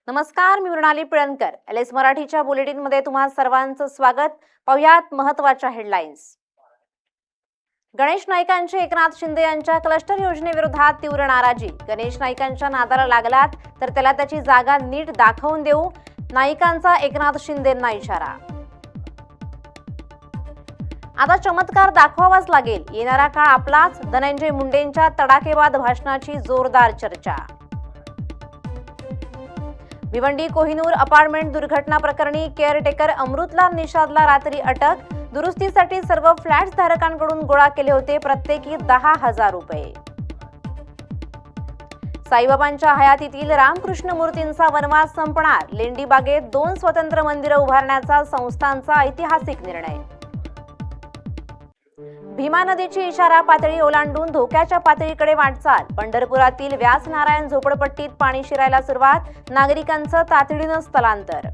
नमस्कार, मी मृणाली पिळणकर. एलएस मराठीच्या बुलेटिनमध्ये तुम्हा सर्वांचं स्वागत. पाहुयात महत्त्वाच्या हेडलाईन्स. गणेश नाईकांची एकनाथ शिंदे यांच्या क्लस्टर योजनेविरोधात तीव्र नाराजी. गणेश नाईकांच्या नादाला लागलात तर त्याला त्याची जागा नीट दाखवून देऊ, नाईकांचा एकनाथ शिंदेंना इशारा. आता चमत्कार दाखवावाच लागेल, येणारा काळ आपलाच. धनंजय मुंडेंच्या तडाखेबाद भाषणाची जोरदार चर्चा. भिवंडी कोहिनूर अपार्टमेंट दुर्घटना प्रकरणी केअरटेकर अमृतलाल निषादला रात्री अटक. दुरुस्तीसाठी सर्व फ्लॅट्स धारकांकडून गोळा केले होते प्रत्येकी 10,000 रुपये. साईबाबांच्या हयातीतील रामकृष्ण मूर्तींचा वनवास संपणार. लेंडी बागेत 2 स्वतंत्र मंदिरं उभारण्याचा संस्थांचा ऐतिहासिक निर्णय. भीमा नदीची इशारा पातळी ओलांडून धोक्याच्या पातळीकडे वाटचाल. पंढरपुरातील व्यास नारायण झोपडपट्टीत पाणी शिरायला सुरुवात. नागरिकांचं तातडीनं स्थलांतर.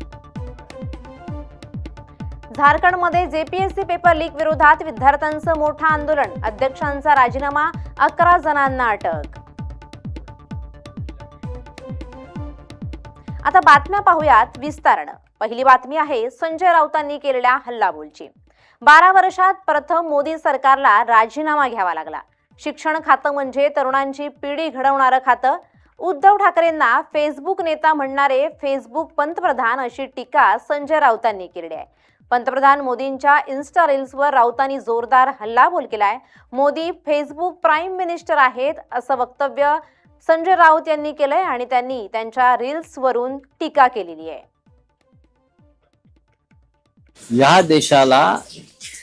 झारखंडमध्ये जेपीएससी पेपर लीक विरोधात विद्यार्थ्यांचं मोठं आंदोलन. अध्यक्षांचा राजीनामा, 11 जणांना अटक. आता बातम्या पाहूयात विस्तारानं. पहिली बातमी आहे संजय राऊतांनी केलेल्या हल्लाबोलची. 12 वर्षात प्रथम मोदी सरकारला राजीनामा घ्यावा लागला. शिक्षण खातं म्हणजे तरुणांची पिढी घडवणारं खातं. उद्धव ठाकरेंना फेसबुक नेता म्हणणारे फेसबुक पंतप्रधान, अशी टीका संजय राऊतांनी केली आहे. पंतप्रधान मोदींच्या इन्स्टा रील्सवर राऊतांनी जोरदार हल्लाबोल केलाय. मोदी फेसबुक प्राईम मिनिस्टर आहेत असं वक्तव्य संजय राऊत यांनी केलंय आणि त्यांनी त्यांच्या रील्सवरून टीका केलेली आहे.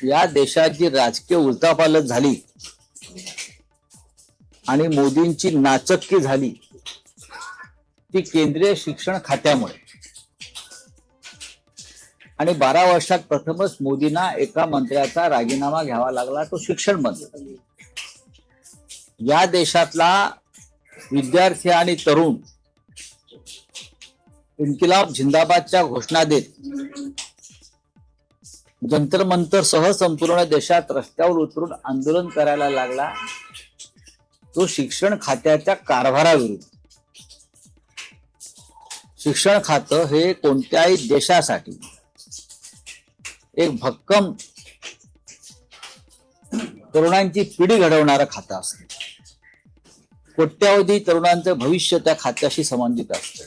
या देशाची राजकीय उलथापालथ झाली आणि मोदींची नाचक्की झाली ती केंद्रीय शिक्षण खात्यामुळे. आणि 12 वर्षात प्रथमच मोदींना एका मंत्र्याचा राजीनामा घ्यावा लागला, तो शिक्षण मंत्री. या देशातला विद्यार्थी आणि तरुण इन्किलाब जिंदाबादच्या घोषणा देत जंतर मंतर सह संपूर्ण देशात रस्त्यावर उतरून आंदोलन करायला लागला, तो शिक्षण खात्याच्या कारभाराविरुद्ध. शिक्षण खातं हे कोणत्याही देशासाठी एक भक्कम तरुणांची पिढी घडवणारं खातं असतं. कोट्यावधी तरुणांचं भविष्य त्या खात्याशी संबंधित असतं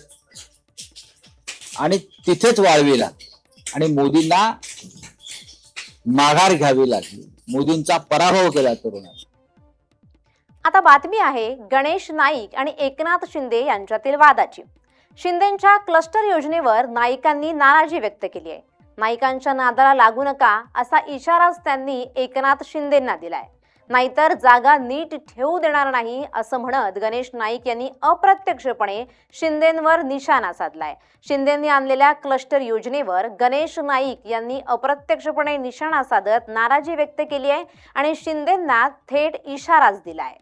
आणि तिथेच वाळवी लागते. आणि मोदींना माघार घ्यावी लागली, मोदींचा पराभव केला तरुणांनी. आता बातमी आहे गणेश नाईक आणि एकनाथ शिंदे यांच्यातील वादाची. शिंदेंच्या क्लस्टर योजनेवर नाईकांनी नाराजी व्यक्त केली आहे. नाईकांच्या नादाला लागू नका असा इशाराच त्यांनी एकनाथ शिंदेंना दिलाय. नाहीतर जागा नीट ठेवू देणार नाही असं म्हणत गणेश नाईक यांनी अप्रत्यक्षपणे शिंदेंवर निशाणा साधलाय. शिंदेंनी आणलेल्या क्लस्टर योजनेवर गणेश नाईक यांनी अप्रत्यक्षपणे निशाणा साधत नाराजी व्यक्त केली आहे आणि शिंदेंना थेट इशाराच दिलाय.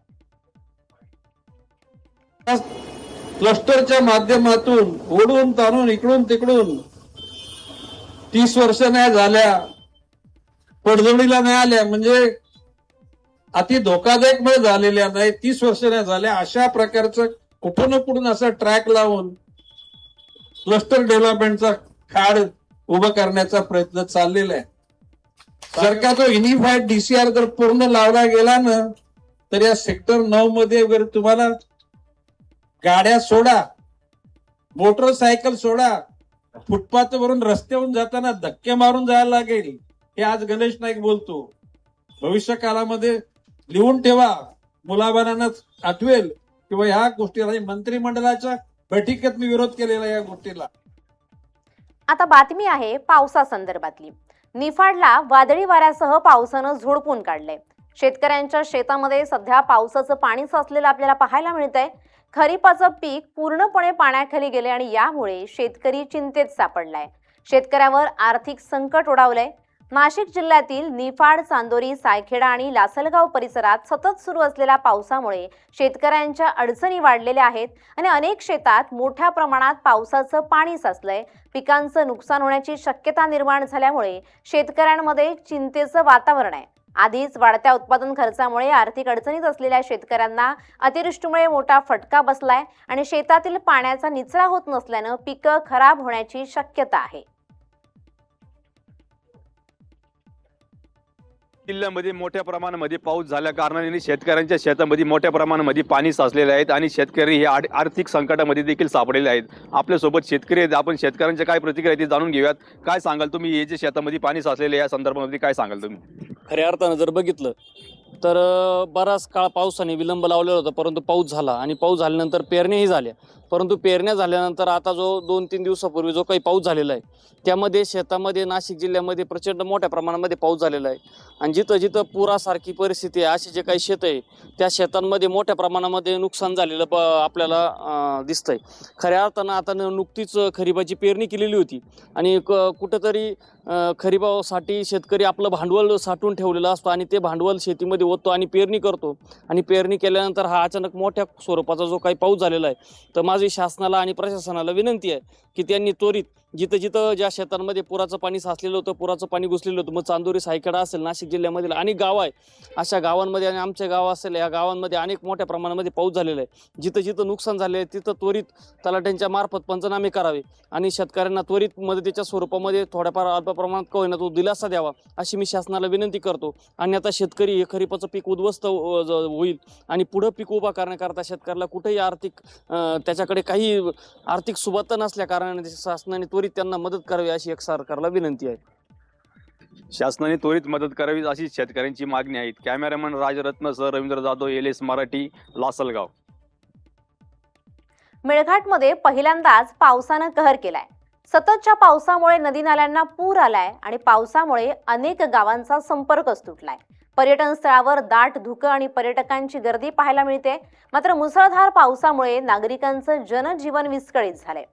क्लस्टरच्या माध्यमातून ओढून ताणून इकडून तिकडून 30 वर्ष नाही झाल्या, पडझडीला नाही आल्या, म्हणजे अति धोकादायक मध्ये झालेल्या नाही, 30 वर्ष नाही झाल्या, अशा प्रकारचं कुठून कुठून असा ट्रॅक लावून क्लस्टर डेव्हलपमेंटचा खाड उभं करण्याचा प्रयत्न चाललेला आहे. जर का तो युनिफाईड डीसीआर जर पूर्ण लावला गेला ना, तर या सेक्टर 9 मध्ये वगैरे तुम्हाला गाड्या सोडा, मोटरसायकल सोडा, फुटपाथ वरून रस्त्यावरून जाताना धक्के मारून जायला लागेल. हे आज गणेश नाईक बोलतो. भविष्य काळामध्ये लिहून ठेवा, मुलाबाळांना आठवेल किंवा ह्या गोष्टीला मंत्रिमंडळाच्या बैठकीत मी विरोध केलेला या गोष्टीला. आता बातमी आहे पावसा संदर्भातली. निफाडला वादळी वाऱ्यासह पावसानं झोडपून काढलंय. शेतकऱ्यांच्या शेतामध्ये सध्या पावसाचं पाणी साचलेलं आपल्याला पाहायला मिळतंय. खरीपाचं पीक पूर्णपणे पाण्याखाली गेले आणि यामुळे शेतकरी चिंतेत सापडलाय. शेतकऱ्यावर आर्थिक संकट ओढावलंय. नाशिक जिल्ह्यातील निफाड, चांदोरी, सायखेडा आणि लासलगाव परिसरात सतत सुरू असलेल्या पावसामुळे शेतकऱ्यांच्या अडचणी वाढलेल्या आहेत आणि अनेक शेतात मोठ्या प्रमाणात पावसाचं पाणी साचलंय. पिकांचं नुकसान होण्याची शक्यता निर्माण झाल्यामुळे शेतकऱ्यांमध्ये चिंतेचं वातावरण आहे. आधीच वाढत्या उत्पादन खर्चामुळे आर्थिक अडचणीत असलेल्या शेतकऱ्यांना अतिवृष्टीमुळे मोठा फटका बसलाय आणि शेतातील पाण्याचा निचरा होत नसल्यानं पिकं खराब होण्याची शक्यता आहे. जिल्ह्यामध्ये मोठ्या प्रमाणामध्ये पाऊस झाल्या कारणाने शेतकऱ्यांच्या शेतामध्ये मोठ्या प्रमाणामध्ये पाणी साचलेले आहेत आणि शेतकरी हे आर्थिक संकटामध्ये देखील सापडलेले आहेत. आपल्यासोबत शेतकरी आहेत, आपण शेतकऱ्यांच्या काय प्रतिक्रिया आहेत ते जाणून घेऊयात. काय सांगाल तुम्ही, हे जे शेतामध्ये पाणी साचलेले या संदर्भामध्ये काय सांगाल तुम्ही? खऱ्या अर्थानं जर बघितलं तर बराच काळ पावसाने विलंब लावलेला होता, परंतु पाऊस झाला आणि पाऊस झाल्यानंतर पेरण्याही झाल्या. परंतु पेरण्या झाल्यानंतर आता जो 2-3 दिवसापूर्वी जो काही पाऊस झालेला आहे त्यामध्ये शेतामध्ये नाशिक जिल्ह्यामध्ये प्रचंड मोठ्या प्रमाणामध्ये पाऊस झालेला आहे आणि जिथं जिथं पुरासारखी परिस्थिती आहे असे जे काही शेत आहे त्या शेतांमध्ये मोठ्या प्रमाणामध्ये नुकसान झालेलं आपल्याला दिसतंय. खऱ्या अर्थानं आता नुकतीच खरीपाची पेरणी केलेली होती आणि कुठंतरी खरीपासाठी शेतकरी आपलं भांडवल साठवून ठेवलेलं असतं आणि ते भांडवल शेतीमध्ये ओततो आणि पेरणी करतो आणि पेरणी केल्यानंतर हा अचानक मोठ्या स्वरूपाचा जो काही पाऊस झालेला आहे तर माझी शासनाला आणि प्रशासनाला विनंती आहे की त्यांनी त्वरित जिथं जिथं ज्या शेतांमध्ये पुराचं पाणी साचलेलं होतं, पुराचं पाणी घुसलेलं होतं, मग चांदोरी सायकडा असेल नाशिक जिल्ह्यामधील अनेक गावं आहे, अशा गावांमध्ये आणि आमचे गाव असेल या गावांमध्ये अनेक मोठ्या प्रमाणामध्ये पाऊस झालेला आहे. जिथं जिथं नुकसान झाले आहे तिथं त्वरित तलाठ्यांच्या मार्फत पंचनामे करावे आणि शेतकऱ्यांना त्वरित मदतीच्या स्वरूपामध्ये थोड्याफार अल्प प्रमाणात का होईना तो दिलासा द्यावा अशी मी शासनाला विनंती करतो. आणि आता शेतकरी हे खरीपाचं पीक उद्ध्वस्त होईल आणि पुढं पीक उभा करण्याकरता शेतकऱ्याला कुठेही आर्थिक त्याच्याकडे काही आर्थिक सुबत्ता नसल्या कारणाने शासनाने त्वरित त्यांना मदत करावी अशी एक सरकारला विनंती आहे. शासनाने त्वरित मदत करावी अशी शेतकऱ्यांची मागणी आहे. Cameraman Rajratna sir, Ravindra Jadhav, LS Marathi, Lasalgaon. मेळघाटमध्ये पहिल्यांदाच पावसानं कहर केलाय. सततच्या पावसामुळे नदी नाल्यांना पूर आलाय आणि पावसामुळे अनेक गावांचा संपर्कच तुटलाय. पर्यटन स्थळावर दाट धुकं आणि पर्यटकांची गर्दी पाहायला मिळते. मात्र मुसळधार पावसामुळे नागरिकांचं जनजीवन विस्कळीत झालंय.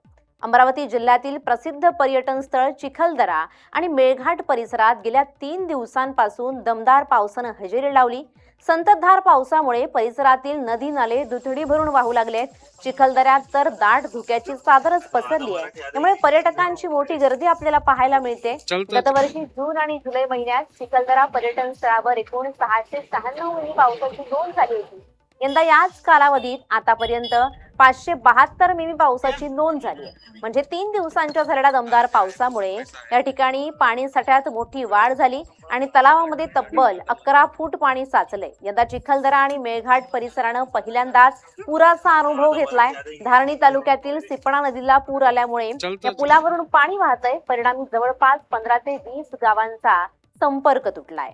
अमरावती जिल्ह्यातील प्रसिद्ध पर्यटन स्थळ चिखलदरा आणि मेळघाट परिसरात गेल्या 3 दिवसांपासून दमदार पावसानं हजेरी लावली. संततधार पावसामुळे परिसरातील नदी नाले दुथडी भरून वाहू लागले. चिखलदऱ्यात तर दाट धुक्याची चादरच पसरली आहे. त्यामुळे पर्यटकांची मोठी गर्दी आपल्याला पाहायला मिळते. गतवर्षी जून आणि जुलै महिन्यात चिखलदरा पर्यटन स्थळावर एकूण 696 मिली पावसाची नोंद झाली होती. यंदा याच कालावधीत आतापर्यंत 572 मिमी पावसाची नोंद झाली आहे. म्हणजे 3 दिवसांच्या झालेल्या दमदार पावसामुळे या ठिकाणी पाणी साठ्यात मोठी वाढ झाली आणि तलावामध्ये तब्बल 11 फूट पाणी साचलंय. यंदा चिखलदरा आणि मेळघाट परिसरानं पहिल्यांदाच पुराचा अनुभव घेतलाय. धारणी तालुक्यातील सिपणा नदीला पूर आल्यामुळे या पुलावरून पाणी वाहतंय. परिणामी जवळपास 15 ते 20 गावांचा संपर्क तुटलाय.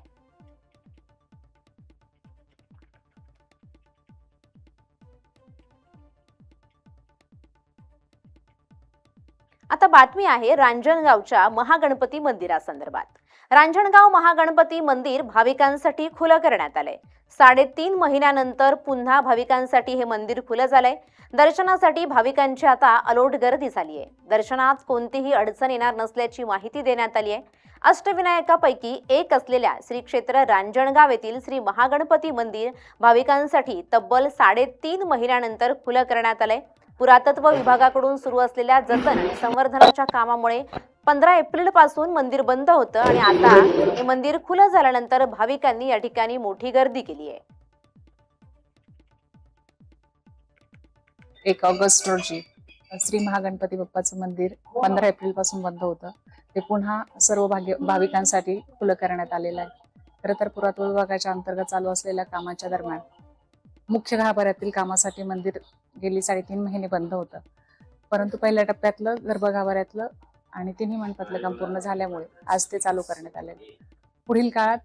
आता बातमी आहे रांजणगावच्या महागणपती मंदिरासंदर्भात. रांजणगाव महागणपती मंदिर भाविकांसाठी खुलं करण्यात आलंय. 3.5 महिन्यानंतर पुन्हा भाविकांसाठी हे मंदिर खुलं झालंय. दर्शनासाठी भाविकांची आता अलोट गर्दी झाली आहे. दर्शनात कोणतीही अडचण येणार नसल्याची माहिती देण्यात आली आहे. अष्टविनायकापैकी एक असलेल्या श्री क्षेत्र रांजणगाव येथील श्री महागणपती मंदिर भाविकांसाठी तब्बल 3.5 महिन्यानंतर खुलं करण्यात आलंय. पुरातत्व विभागाकडून सुरू असलेल्या जतन आणि संवर्धनाच्या कामामुळे 15 एप्रिल पासून मंदिर बंद होतं आणि आता हे मंदिर खुलं झाल्यानंतर भाविकांनी या ठिकाणी मोठी गर्दी केली आहे. 1 ऑगस्ट रोजी श्री महागणपती बाप्पाचं मंदिर 15 एप्रिल पासून बंद होतं. ते पुन्हा सर्व भाविकांसाठी खुलं करण्यात आलेलं आहे. खरं तर पुरातत्व विभागाच्या अंतर्गत चालू असलेल्या कामाच्या दरम्यान मुख्य गाभाऱ्यातील कामासाठी मंदिर गेली 3.5 महिने बंद होतं. परंतु पहिल्या टप्प्यातलं गर्भगाभाऱ्यातलं आणि तिन्ही मंडपातलं काम पूर्ण झाल्यामुळे आज ते चालू करण्यात आले. पुढील काळात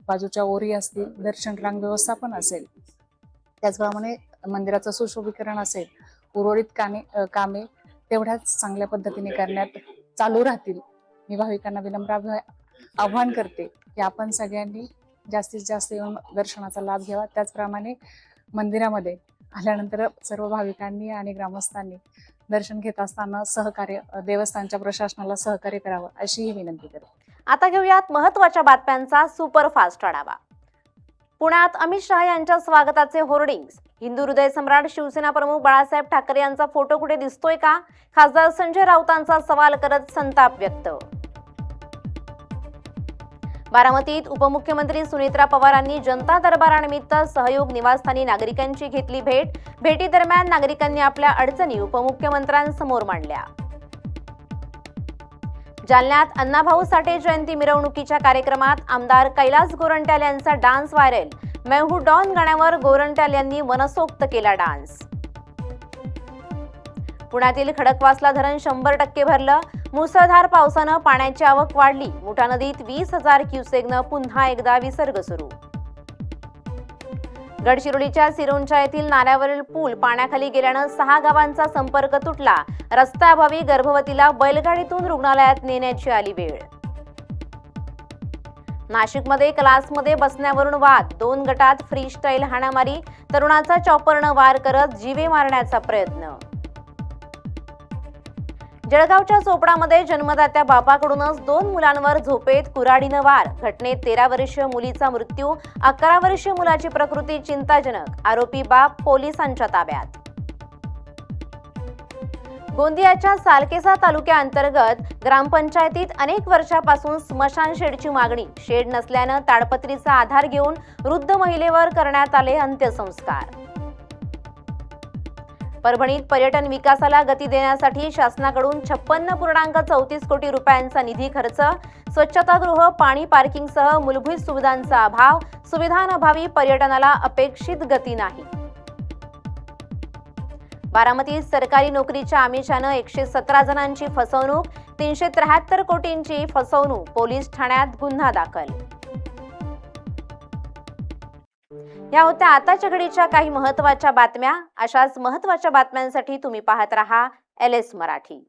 बाजूच्या ओरी असतील, दर्शन रांग व्यवस्थापन असेल, त्याचप्रमाणे मंदिराचं सुशोभीकरण असेल, उर्वरित कामे तेवढ्याच चांगल्या पद्धतीने करण्यात चालू राहतील. मी भाविकांना विनम्र आव्हान करते की आपण सगळ्यांनी जास्तीत जास्त येऊन दर्शनाचा लाभ घ्यावा. त्याचप्रमाणे मंदिरामध्ये आल्यानंतर सर्व भाविकांनी आणि ग्रामस्थांनी दर्शन घेत असताना सहकार्य देवस्थानच्या प्रशासनाला सहकार्य करावं अशीही विनंती करते. आता घेऊयात महत्त्वाच्या बातम्यांचा सुपरफास्ट आढावा. पुण्यात अमित शहा यांच्या स्वागताचे होर्डिंग्स. हिंदू हृदय सम्राट शिवसेना प्रमुख बाळासाहेब ठाकरे यांचा फोटो कुठे दिसतोय का? खासदार संजय राऊतांचा सवाल करत संताप व्यक्त. बारामतीत उपमुख्यमंत्री सुनेत्रा पवारांनी जनता दरबारानिमित्त सहयोग निवासस्थानी नागरिकांची घेतली भेट. भेटीदरम्यान नागरिकांनी आपल्या अडचणी उपमुख्यमंत्र्यांसमोर मांडल्या. जालन्यात अण्णाभाऊ साठे जयंती मिरवणुकीच्या कार्यक्रमात आमदार कैलास गोरंट्याल यांचा डान्स व्हायरल. मैं हूं डॉन गाण्यावर गोरंट्याल यांनी मनसोक्त केला डान्स. पुण्यातील खडकवासला धरण 100% भरलं. मुसळधार पावसानं पाण्याची आवक वाढली. मुठा नदीत 20,000 क्युसेकनं पुन्हा एकदा विसर्ग सुरू. गडचिरोलीच्या सिरोंचा येथील नाल्यावरील पूल पाण्याखाली गेल्यानं 6 गावांचा संपर्क तुटला. रस्त्याअभावी गर्भवतीला बैलगाडीतून रुग्णालयात नेण्याची आली वेळ. नाशिकमध्ये क्लासमध्ये बसण्यावरून वाद. 2 गटात फ्री स्टाईल हाणामारी. तरुणाचा चॉपरनं वार करत जीवे मारण्याचा प्रयत्न. जळगावच्या चोपडामध्ये जन्मदात्या बापाकडूनच 2 मुलांवर झोपेत कुऱ्हाडीनं वार. घटनेत 13 वर्षीय मुलीचा मृत्यू. 11 वर्षीय मुलाची प्रकृती चिंताजनक. आरोपी बाप पोलिसांच्या ताब्यात. गोंदियाच्या सालकेसा तालुक्याअंतर्गत ग्रामपंचायतीत अनेक वर्षापासून स्मशान शेडची मागणी. शेड नसल्यानं ताडपत्रीचा आधार घेऊन वृद्ध महिलेवर करण्यात आले अंत्यसंस्कार. परभणीत पर्यटन विकासाला गती देण्यासाठी शासनाकडून 56.34 कोटी रुपयांचा निधी खर्च. स्वच्छतागृह, पाणी, पार्किंगसह मूलभूत सुविधांचा अभाव. सुविधांअभावी पर्यटनाला अपेक्षित गती नाही. बारामतीत सरकारी नोकरीच्या आमिषानं 117 जणांची फसवणूक. 373 कोटींची फसवणूक. पोलीस ठाण्यात गुन्हा दाखल. या होत्या आताच्या घडीच्या काही महत्त्वाच्या बातम्या. अशाच महत्त्वाच्या बातम्यांसाठी तुम्ही पाहत रहा LS मराठी.